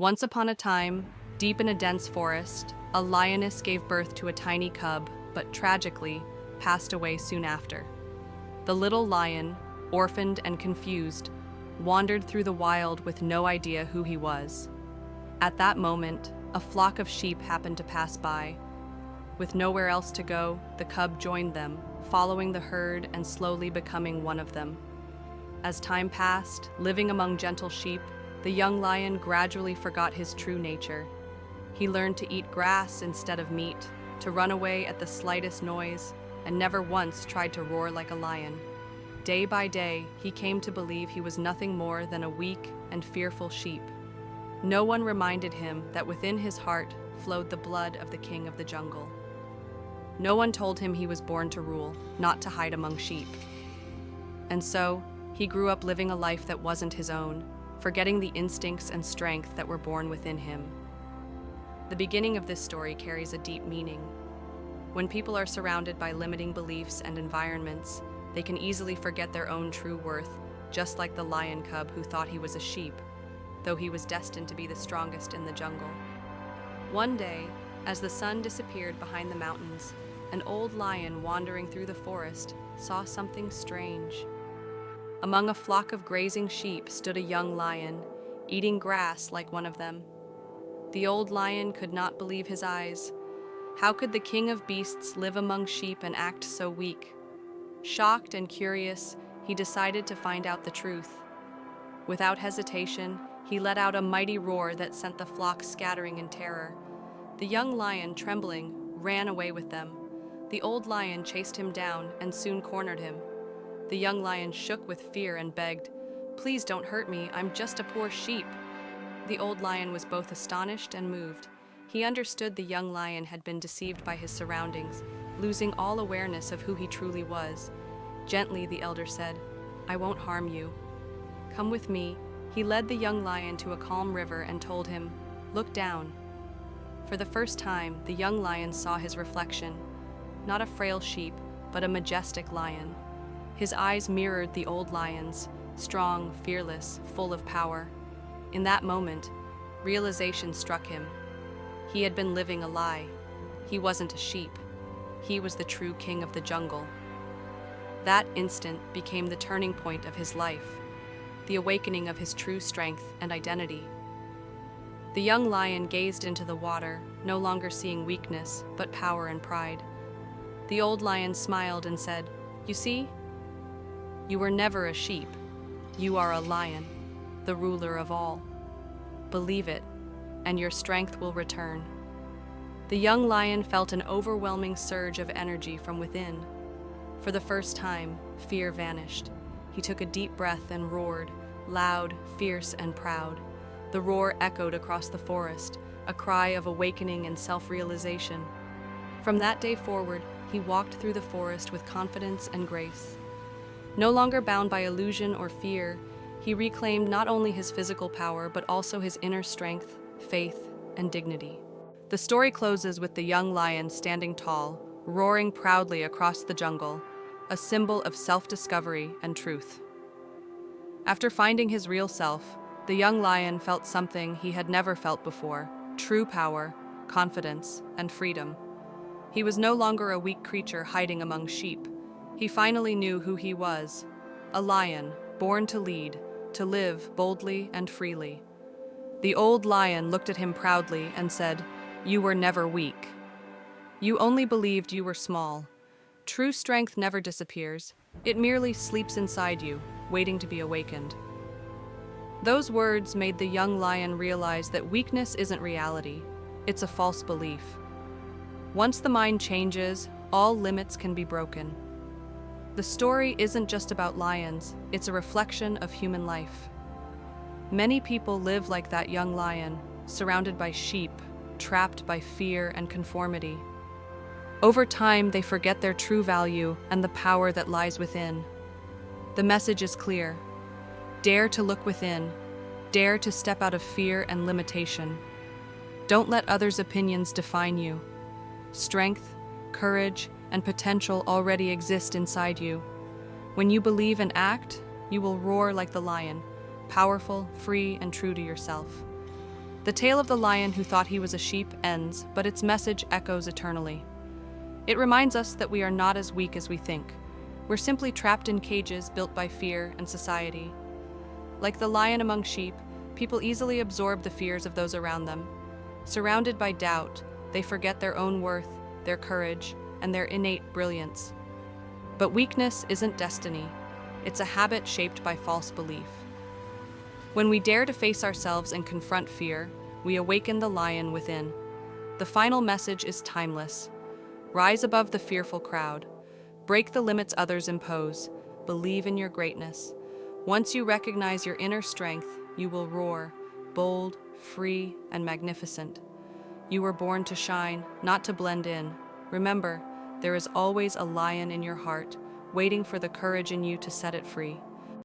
Once upon a time, deep in a dense forest, a lioness gave birth to a tiny cub, but tragically, passed away soon after. The little lion, orphaned and confused, wandered through the wild with no idea who he was. At that moment, a flock of sheep happened to pass by. With nowhere else to go, the cub joined them, following the herd and slowly becoming one of them. As time passed, living among gentle sheep, the young lion gradually forgot his true nature. He learned to eat grass instead of meat, to run away at the slightest noise, and never once tried to roar like a lion. Day by day, he came to believe he was nothing more than a weak and fearful sheep. No one reminded him that within his heart flowed the blood of the king of the jungle. No one told him he was born to rule, not to hide among sheep. And so, he grew up living a life that wasn't his own, forgetting the instincts and strength that were born within him. The beginning of this story carries a deep meaning. When people are surrounded by limiting beliefs and environments, they can easily forget their own true worth, just like the lion cub who thought he was a sheep, though he was destined to be the strongest in the jungle. One day, as the sun disappeared behind the mountains, an old lion wandering through the forest saw something strange. Among a flock of grazing sheep stood a young lion, eating grass like one of them. The old lion could not believe his eyes. How could the king of beasts live among sheep and act so weak? Shocked and curious, he decided to find out the truth. Without hesitation, he let out a mighty roar that sent the flock scattering in terror. The young lion, trembling, ran away with them. The old lion chased him down and soon cornered him. The young lion shook with fear and begged, "Please don't hurt me, I'm just a poor sheep." The old lion was both astonished and moved. He understood the young lion had been deceived by his surroundings, losing all awareness of who he truly was. Gently, the elder said, "I won't harm you. Come with me." He led the young lion to a calm river and told him, "Look down." For the first time, the young lion saw his reflection, not a frail sheep, but a majestic lion. His eyes mirrored the old lion's, strong, fearless, full of power. In that moment, realization struck him. He had been living a lie. He wasn't a sheep. He was the true king of the jungle. That instant became the turning point of his life, the awakening of his true strength and identity. The young lion gazed into the water, no longer seeing weakness, but power and pride. The old lion smiled and said, "You see? You were never a sheep. You are a lion, the ruler of all. Believe it, and your strength will return." The young lion felt an overwhelming surge of energy from within. For the first time, fear vanished. He took a deep breath and roared, loud, fierce, and proud. The roar echoed across the forest, a cry of awakening and self-realization. From that day forward, he walked through the forest with confidence and grace. No longer bound by illusion or fear, he reclaimed not only his physical power, but also his inner strength, faith, and dignity. The story closes with the young lion standing tall, roaring proudly across the jungle, a symbol of self-discovery and truth. After finding his real self, the young lion felt something he had never felt before: true power, confidence, and freedom. He was no longer a weak creature hiding among sheep. He finally knew who he was: a lion, born to lead, to live boldly and freely. The old lion looked at him proudly and said, "You were never weak. You only believed you were small. True strength never disappears. It merely sleeps inside you, waiting to be awakened." Those words made the young lion realize that weakness isn't reality. It's a false belief. Once the mind changes, all limits can be broken. The story isn't just about lions, it's a reflection of human life. Many people live like that young lion, surrounded by sheep, trapped by fear and conformity. Over time, they forget their true value and the power that lies within. The message is clear. Dare to look within. Dare to step out of fear and limitation. Don't let others' opinions define you. Strength, courage, and potential already exist inside you. When you believe and act, you will roar like the lion, powerful, free, and true to yourself. The tale of the lion who thought he was a sheep ends, but its message echoes eternally. It reminds us that we are not as weak as we think. We're simply trapped in cages built by fear and society. Like the lion among sheep, people easily absorb the fears of those around them. Surrounded by doubt, they forget their own worth, their courage, and their innate brilliance. But weakness isn't destiny. It's a habit shaped by false belief. When we dare to face ourselves and confront fear, we awaken the lion within. The final message is timeless. Rise above the fearful crowd. Break the limits others impose. Believe in your greatness. Once you recognize your inner strength, you will roar, bold, free, and magnificent. You were born to shine, not to blend in. Remember, there is always a lion in your heart, waiting for the courage in you to set it free.